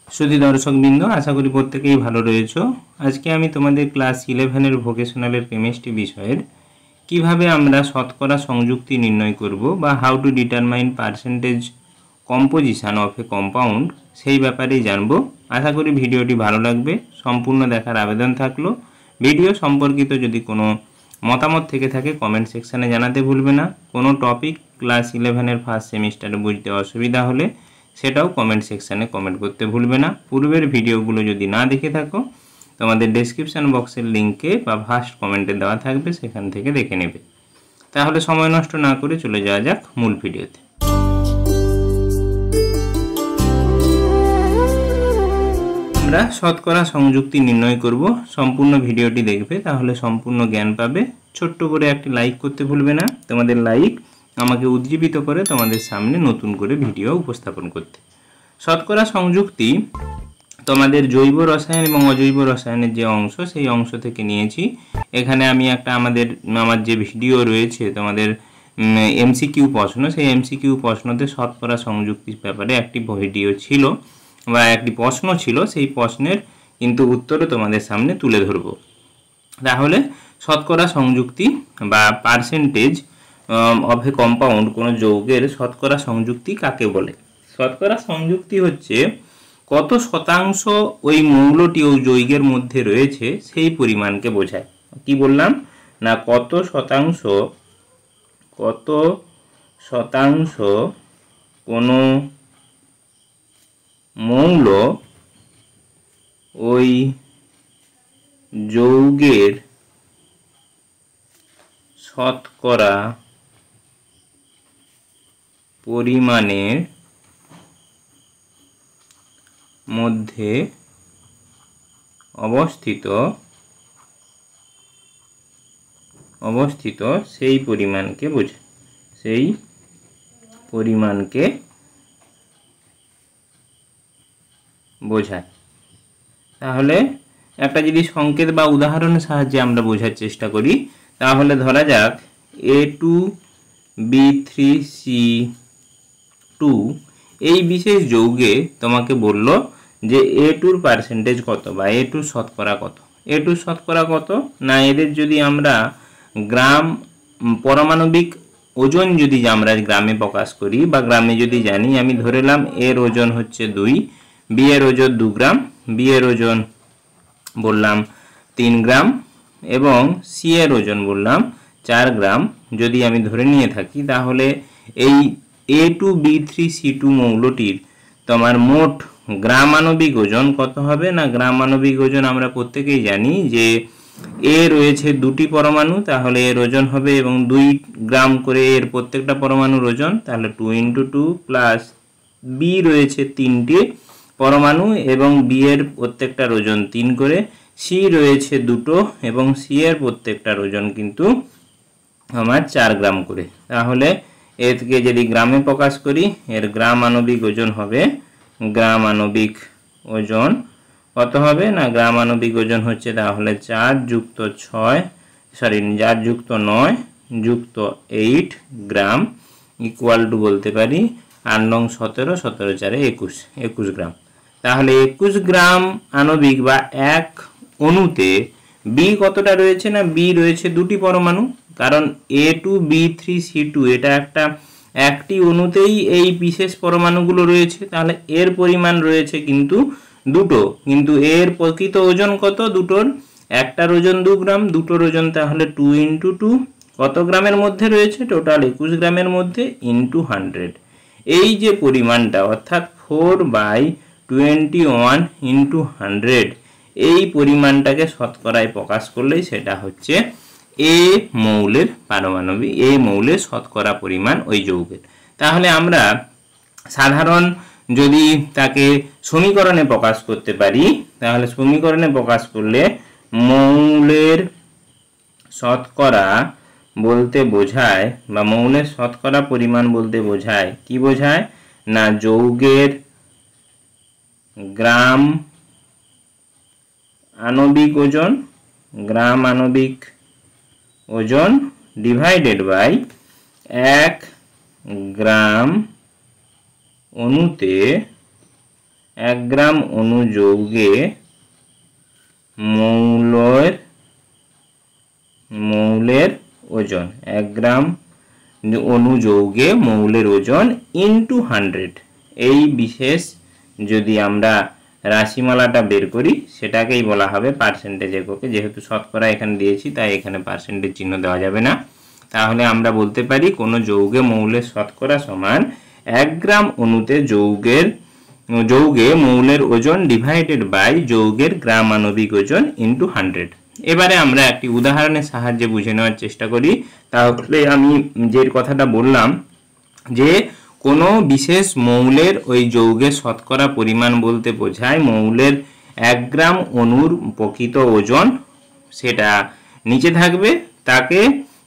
সুধী দর্শকবৃন্দ, আশা করি প্রত্যেকেই ভালো রয়েছো। আজকে আমি তোমাদের ক্লাস 11-এর ভোকেশনালের কেমিস্ট্রি বিষয়ের কিভাবে আমরা শতকরা সংযুক্তি নির্ণয় করব বা how to determine percentage composition of A compound সেই ব্যাপারেই জানবো। আশা করি ভিডিওটি ভালো লাগবে। সম্পূর্ণ দেখার আবেদন থাকলো। ভিডিও সম্পর্কিত যদি কোনো মতামত থেকে থাকে কমেন্ট সেকশানে জানাতে ভুলবে না। কোনো টপিক ক্লাস 11-এর ফার্স্ট সেমিস্টারে বুঝতে অসুবিধা হলে সেটাও কমেন্ট সেকশানে কমেন্ট করতে ভুলবে না। পূর্বের ভিডিওগুলো যদি না দেখে থাকো তোমাদের ডেসক্রিপশান বক্সের লিঙ্কে বা ফার্স্ট কমেন্টে দেওয়া থাকবে, সেখান থেকে দেখে নেবে। তাহলে সময় নষ্ট না করে চলে যাওয়া যাক মূল ভিডিওতে। আমরা শতকরা সংযুক্তি নির্ণয় করব। সম্পূর্ণ ভিডিওটি দেখবে, তাহলে সম্পূর্ণ জ্ঞান পাবে। ছোট্ট করে একটি লাইক করতে ভুলবে না। তোমাদের লাইক আমাকে উজ্জীবিত করে তোমাদের সামনে নতুন করে ভিডিও উপস্থাপন করতে। শতকরা সংযুক্তি তোমাদের জৈব রসায়ন এবং অজৈব রসায়নের যে অংশ, সেই অংশ থেকে নিয়েছি। এখানে আমি আমার যে ভিডিও রয়েছে তোমাদের এমসিকিউ প্রশ্ন, সেই এমসিকিউ প্রশ্নতে শতকরা সংযুক্তির ব্যাপারে একটি ভিডিও ছিল বা একটি প্রশ্ন ছিল, সেই প্রশ্নের কিন্তু উত্তরও তোমাদের সামনে তুলে ধরব। তাহলে শতকরা সংযুক্তি বা পার্সেন্টেজ অফ এ কম্পাউন্ড, কোনো যৌগের শতকরা সংযুক্তি কাকে বলে? শতকরা সংযুক্তি হচ্ছে কত শতাংশ ওই মৌলটি ওই যৌগের মধ্যে রয়েছে সেই পরিমাণকে বোঝায়। কি বললাম না, কত শতাংশ কোনো মৌল ওই যৌগের শতকরা পরিমাণের মধ্যে অবস্থিত সেই পরিমাণকে বোঝায়। তাহলে একটা যদি সংকেত বা উদাহরণের সাহায্যে আমরা বোঝার চেষ্টা করি, তাহলে ধরা যাক A2B3C2 এই বিশেষ যৌগে তোমাকে বলল যে A2-র পার্সেন্টেজ কত বা A2-র শতকরা কত। A2-র শতকরা কত না, এদের যদি আমরা গ্রাম পারমাণবিক ওজন যদি আমরা গ্রামে প্রকাশ করি বা গ্রামে যদি জানি, আমি ধরেলাম এর ওজন হচ্ছে 2, বি এর ওজন 2 গ্রাম, বি এর ওজন বললাম 3 গ্রাম এবং সি এর ওজন বললাম 4 গ্রাম যদি আমি ধরে নিয়ে থাকি, তাহলে এই A2B3C2 মৌলটির তোমার মোট গ্রামাণবিক ওজন কত হবে না, গ্রামাণবিক ওজন আমরা প্রত্যেকেই জানি যে এ রয়েছে 2টি পরমাণু, তাহলে এর ওজন হবে এবং 2 গ্রাম করে এর প্রত্যেকটা পরমাণুর ওজন, তাহলে 2 × 2 প্লাস বি রয়েছে 3টি পরমাণু এবং বি এর প্রত্যেকটার ওজন 3 করে, সি রয়েছে 2টো এবং সি এর প্রত্যেকটার ওজন কিন্তু আমার 4 গ্রাম করে। তাহলে একে যদি গ্রামে প্রকাশ করি, এর গ্রামাণবিক ওজন হবে, গ্রামাণবিক ওজন কত হবে না, গ্রামাণবিক ওজন হচ্ছে তাহলে 4 যুক্ত 9 যুক্ত 8 গ্রাম ইকুয়াল টু বলতে পারি 8 নং 17, 17 4 21 গ্রাম। তাহলে 21 গ্রাম আণবিক বা এক অণুতে বি কতটা রয়েছে না, বি রয়েছে 2টি পরমাণু, কারণ A2B3C2 এটা একটি অণুতেই এই বিশেষ পরমাণুগুলো রয়েছে, তাহলে এর পরিমাণ রয়েছে কিন্তু 2টো, কিন্তু এর প্রকৃত ওজন কত দুটোর, একটার ওজন 2 গ্রাম, দুটোর ওজন তাহলে 2 × 2 কত গ্রামের মধ্যে রয়েছে, টোটাল 21 গ্রামের মধ্যে ইন্টু 100। এই যে পরিমাণটা অর্থাৎ 4/21 × 100, এই পরিমাণটাকে শতকরায় প্রকাশ করলেই সেটা হচ্ছে এ মৌলের পারমাণবিক, এ মৌলের শতকরা পরিমাণ ওই যৌগের। তাহলে আমরা সাধারণ যদি তাকে সমীকরণে প্রকাশ করতে পারি, তাহলে সমীকরণে প্রকাশ করলে মৌলের শতকরা বলতে বোঝায় বা মৌলের শতকরা পরিমাণ বলতে বোঝায়, কি বোঝায় না, যৌগের গ্রাম আণবিক ওজন ডিভাইডেড বাই 1 গ্রাম অণুতে 1 গ্রাম অণু যৌগে মৌলের ওজন, 1 গ্রাম অণু যৌগে মৌলের ওজন ইনটু 100। এই বিশেষ যদি আমরা রাশিমালাটা বের করি সেটাকেই বলা হবে পার্সেন্টেজ এককে। যেহেতু শতকরা এখানে দিয়েছি তাই এখানে পার্সেন্টেজ চিহ্ন দেওয়া যাবে না। তাহলে আমরা বলতে পারি কোনো যৌগে মৌলের শতকরা সমান 1 গ্রাম অণুতে যৌগে মৌলের ওজন ডিভাইডেড বাই যৌগের গ্রাম আণবিক ওজন ইনটু 100। এবারে আমরা একটি উদাহরণের সাহায্যে বুঝে নেওয়ার চেষ্টা করি। তাহলে আমি যে কথাটা বললাম যে কোনো বিশেষ মৌলের ওই যৌগের শতকরা পরিমাণ বলতে বোঝায় মৌলের 1 গ্রাম অণুর প্রকৃত ওজন, সেটা নিচে থাকবে। তাকে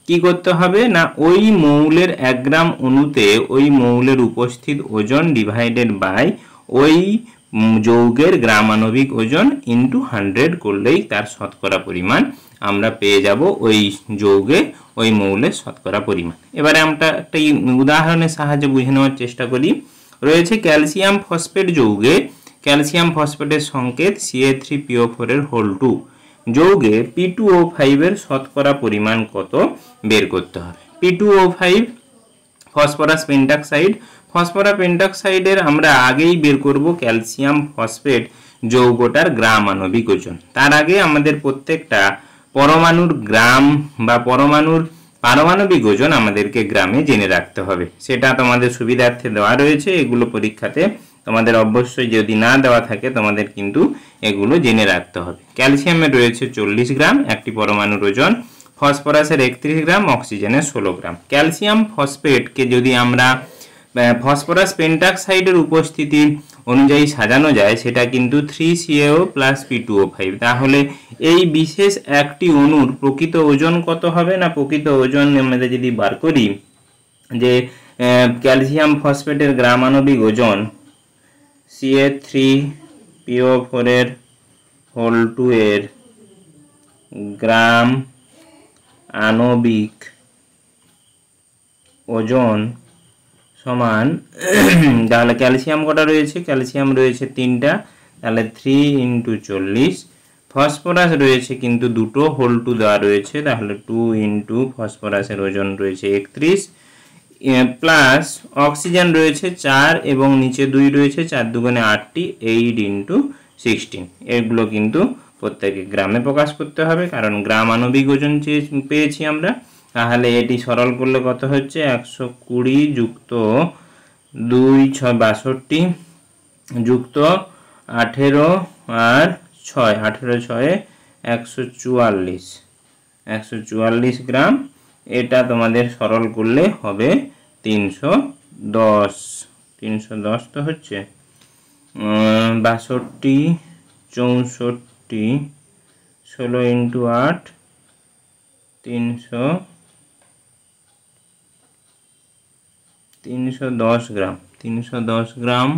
কি করতে হবে না ওই মৌলের 1 গ্রাম অণুতে ওই মৌলের উপস্থিত ওজন ডিভাইডেড বাই ওই যৌগের গ্রাম আণবিক ওজন ইনটু 100 করলেই তার শতকরা পরিমাণ আমরা পেয়ে যাব ওই যৌগে ওই মৌলের শতকরা পরিমাণ। এবারে আমরা একটা উদাহরণের সাহায্যে বুঝে নেওয়ার চেষ্টা করি। রয়েছে ক্যালসিয়াম ফসফেট যৌগে ক্যালসিয়াম ফসফেটের সংকেত Ca3PO4 এর হোল 2 যৌগে P2O5 এর শতকরা পরিমাণ কত বের করতে হবে। P2O5 phosphorus পেন্টাক্সাইড। ফসফরাস পেন্টাক্সাইডের আমরা আগেই বের করব ক্যালসিয়াম ফসফেট যৌগটার গ্রাম আণবিক ওজন। তার আগে আমাদের প্রত্যেকটা পরমাণুর গ্রাম বা পরমাণুর পারমাণবিক ওজন আমাদেরকে গ্রামে জেনে রাখতে হবে। সেটা তোমাদের সুবিধার্থে দেওয়া রয়েছে। এগুলো পরীক্ষাতে তোমাদের অবশ্যই যদি না দেওয়া থাকে তোমাদের কিন্তু এগুলো জেনে রাখতে হবে। ক্যালসিয়ামের রয়েছে 40 গ্রাম একটি পরমাণুর ওজন, ফসফরাসের 31 গ্রাম, অক্সিজেনের 16 গ্রাম। ক্যালসিয়াম ফসফেটকে যদি আমরা ফসফরাস পেন্টাক্সাইডের উপস্থিতি অনুযায়ী সাজানো যায় সেটা কিন্তু 3CaO প্লাস P2O5। তাহলে এই বিশেষ একটি অণুর প্রকৃত ওজন কত হবে না প্রকৃত ওজন আমাদের যদি বার করি যে ক্যালসিয়াম ফসফেটের গ্রাম আণবিক ওজন Ca3PO4 এর হোল 2 এর গ্রাম আণবিক ওজন সমান তাহলে ক্যালসিয়াম কটা রয়েছে ক্যালসিয়াম রয়েছে 3টা, তাহলে 3 × 40। ফসফরাস রয়েছে কিন্তু দুটো হোল 2 দেওয়া রয়েছে, তাহলে 2 × ফসফরাসের ওজন রয়েছে 31 প্লাস অক্সিজেন রয়েছে 4 এবং নিচে 2 রয়েছে, 4 দুগুণে 8টি, 8 × 16। এগুলো কিন্তু প্রত্যেকে গ্রামে প্রকাশ করতে হবে কারণ গ্রাম আণবিক ওজন পেয়েছি আমরা। তাহলে এটি সরল করলে কত হচ্ছে 120 যুক্ত 2 6 62 যুক্ত 18 আর 6 18 6 144 গ্রাম। এটা তোমাদের সরল করলে হবে 310 তো হচ্ছে 62 64 16 × 8 310 গ্রাম। 310 গ্রাম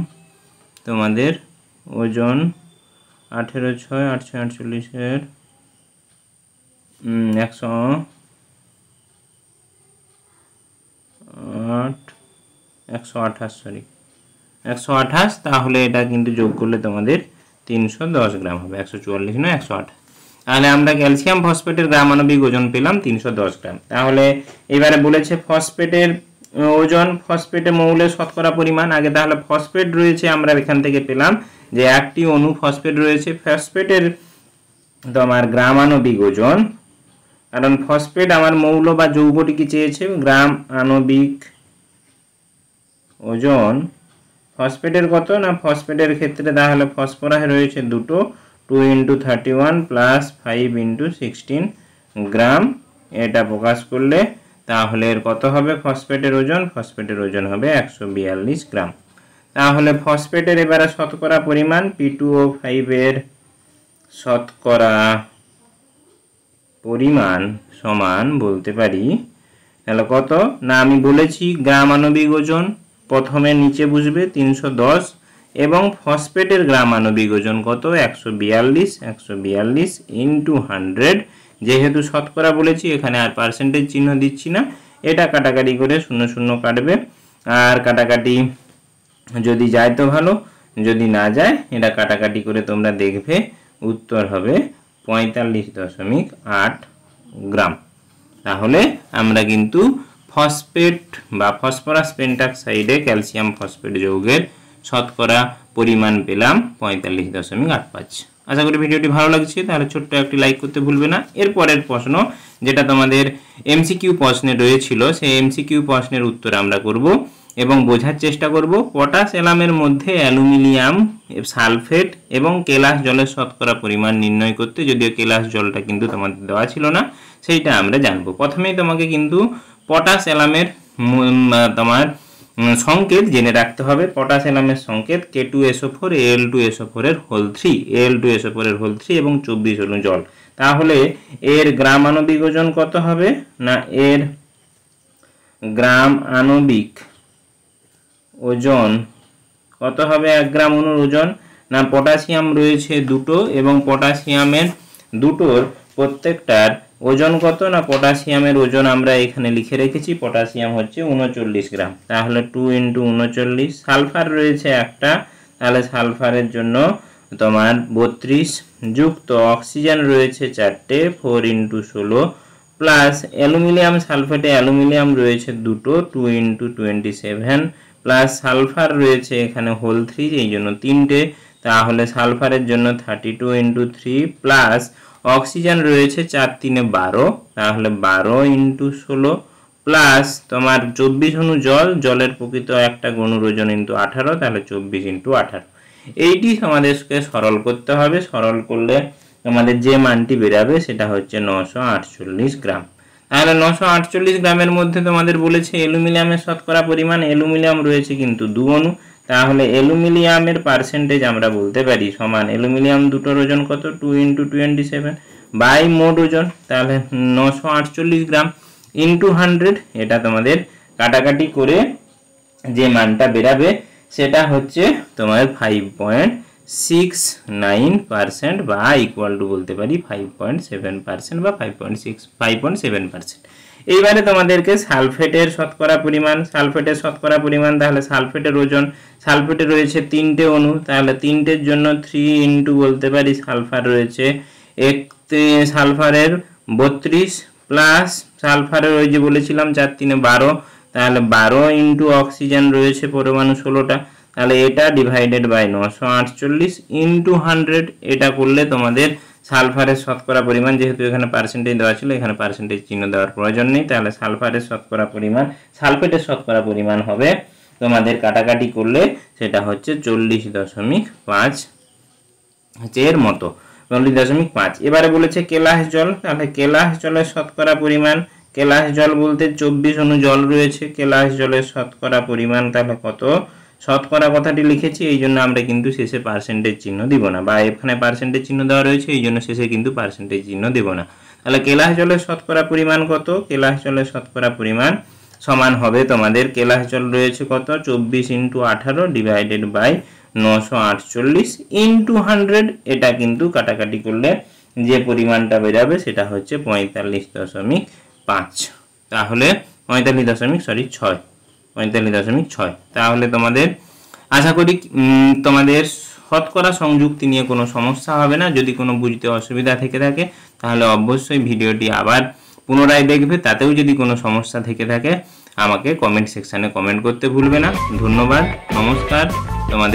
তোমাদের ওজন 18 6 848 এর 128 তাহলে এটা কিন্তু যোগ করলে তোমাদের 310 গ্রাম হবে, 144 নয় 128। তাহলে আমরা ক্যালসিয়াম ফসফেটের গ্রাম আণবিক ওজন পেলাম 310 গ্রাম। তাহলে এবারে বলেছে ফসফেটের ওজন, ফসফেটের মৌলের শতকরা পরিমাণ। আগে তাহলে ফসফেট রয়েছে আমরা এখান থেকে পেলাম যে একটি অণু ফসফেট রয়েছে, ফসফেটের তোমার গ্রাম আণবিক ওজন, কারণ ফসফেট আমার মৌল বা যৌগটিকে চেয়েছে গ্রাম আণবিক ওজন। ফসফেটের কত না ফসফেটের ক্ষেত্রে তাহলে ফসফরাস রয়েছে দুটো, 2 × 31 প্লাস 5 × 16 গ্রাম। এটা প্রকাশ করলে তাহলে এর কত হবে ফসফেটের ওজন? ফসফেটের ওজন হবে 142 গ্রাম। তাহলে ফসফেটের এবারে শতকরা পরিমাণ P2O5 এর শতকরা পরিমাণ সমান বলতে পারি তাহলে কত না আমি বলেছি গ্রাম আণবিক ওজন প্রথমে নিচে বুঝবে 310 এবং ফসফেটের গ্রাম আণবিক ওজন কত 142 × 100। যেহেতু শতকরা বলেছি এখানে আর পার্সেন্টেজ চিহ্ন দিচ্ছি না, এটা কাটাকাটি করে 0 0 কাটবে আর কাটাকাটি যদি যায় তো ভালো, যদি না যায় এটা কাটাকাটি করে তোমরা দেখবে উত্তর হবে 45.8 গ্রাম। তাহলে আমরা কিন্তু ফসফেট বা ফসফরাস পেন্টাক্সাইডে ক্যালসিয়াম ফসফেট যৌগের শতকরা পরিমাণ পেলাম 45.85। আশা করি ভিডিওটি ভালো লাগছে, তাহলে ছোট্ট একটি লাইক করতে ভুলবে না। এরপরের প্রশ্ন যেটা তোমাদের এমসিকিউ প্রশ্নে রয়েছিল, সেই এমসিকিউ প্রশ্নের উত্তর আমরা করব এবং বোঝার চেষ্টা করব পটাশ অ্যালামের মধ্যে অ্যালুমিনিয়াম সালফেট এবং কেলাস জলের শতকরা পরিমাণ নির্ণয় করতে। যদিও কেলাস জলটা কিন্তু তোমাদের দেওয়া ছিল না, সেইটা আমরা জানবো। প্রথমেই তোমাকে কিন্তু পটাশ অ্যালামের তোমার সংকেত জেনে রাখতে হবে। পটাশ অ্যালামের সংকেত K2SO4 Al2SO4 এর হোল 3, Al2SO4 এর হোল 3 এবং 24 অণু জল। তাহলে এর গ্রাম আণবিক ওজন কত হবে না, এর গ্রাম আণবিক ওজন কত হবে 1 গ্রাম অণুর ওজন না, পটাশিয়াম রয়েছে দুটো এবং পটাশিয়ামের দুটোর প্রত্যেকটার ওজন কত না, পটাশিয়ামের ওজন আমরা এখানে লিখে রেখেছি, পটাশিয়াম হচ্ছে 39 গ্রাম। তাহলে 2 × 39। সালফার রয়েছে একটা, তাহলে সালফারের জন্য তোমার 32 যুক্ত অক্সিজেন রয়েছে 4টে 4 × 16 প্লাস অ্যালুমিনিয়াম সালফেটে অ্যালুমিনিয়াম রয়েছে দুটো 2 × 27 প্লাস সালফার রয়েছে এখানে হোল 3, এই জন্য 3টে, তাহলে সালফারের জন্য 32 × 3 প্লাস অক্সিজেন রয়েছে 4 × 3 = 12, তাহলে 12 × 16 প্লাস তোমার 24 অণু জল, জলের প্রকৃত একটা গণুর ওজন × 18, তাহলে 24 × 18। এইটি আমাদেরকে সরল করতে হবে। সরল করলে আমাদের যে মানটি বেরাবে সেটা হচ্ছে 948 গ্রাম। তাহলে 948 গ্রামের মধ্যে তোমাদের বলেছে অ্যালুমিনিয়ামের শতকরা পরিমাণ, অ্যালুমিনিয়াম রয়েছে কিন্তু 2 অণু, তাহলে অ্যালুমিনিয়ামের পার্সেন্টেজ আমরা বলতে পারি সমান অ্যালুমিনিয়াম দুটোর ওজন কত 2 × 27 বাই মোট ওজন, তাহলে 948 গ্রাম ইন্টু 100। এটা তোমাদের কাটাকাটি করে যে মানটা বেরাবে সেটা হচ্ছে তোমার 5.69% বা ইকুয়াল টু বলতে পারি 5.7% বা 5.7%। এইবারে তোমাদেরকে সালফেটের শতকরা পরিমাণ, সালফেটের শতকরা পরিমাণ, তাহলে সালফেটের ওজন, সালফেটে রয়েছে 3টে অণু, তাহলে 3টের জন্য 3 × বলতে পারি সালফার রয়েছে সালফারের 32 প্লাস সালফারের ওই যে বলেছিলাম 4 × 3 = 12, তাহলে 12 × অক্সিজেন রয়েছে পরমাণু 16টা, তাহলে এটা ডিভাইডেড বাই 948 × 100। এটা করলে তোমাদের সালফারের শতকরা পরিমাণ, যেহেতু এখানে পার্সেন্টেজ দেওয়া ছিল এখানে পার্সেন্টেজ চিহ্ন দেওয়ার প্রয়োজন নেই, তাহলে সালফারের শতকরা পরিমাণ, সালফেটের শতকরা পরিমাণ হবে তোমাদের কাটাকাটি করলে সেটা হচ্ছে 40.5 এর মতো, 40.5। এবারে বলেছে কেলাস জল, তাহলে কেলাস জলের শতকরা পরিমাণ, কেলাস জল বলতে 24 অণু জল রয়েছে, কেলাস জলের শতকরা পরিমাণ তাহলে কত, শতকরা কথাটি লিখেছি এই জন্য আমরা কিন্তু শেষে পার্সেন্টেজ চিহ্ন দিব না, বা এখানে পার্সেন্টেজ চিহ্ন দেওয়া রয়েছে এই জন্য শেষে কিন্তু পার্সেন্টেজ চিহ্ন দেব না। তাহলে কেলাস জলের শতকরা পরিমাণ কত, কেলাস জলের শতকরা পরিমাণ সমান হবে তোমাদের, কেলাস জল রয়েছে কত 24 × 18 ডিভাইডেড বাই 948 × 100। এটা কিন্তু কাটাকাটি করলে যে পরিমাণটা বেরাবে সেটা হচ্ছে 45.5, তাহলে 45.6। তাহলে তোমাদের আশা করি তোমাদের শতকরা সংযুক্তি নিয়ে কোনো সমস্যা হবে না। যদি কোনো বুঝতে অসুবিধা থেকে থাকে তাহলে অবশ্যই ভিডিওটি আবার পুনরায় দেখবে, তাতেও যদি কোনো সমস্যা থেকে থাকে আমাকে কমেন্ট সেকশানে কমেন্ট করতে ভুলবে না। ধন্যবাদ, নমস্কার।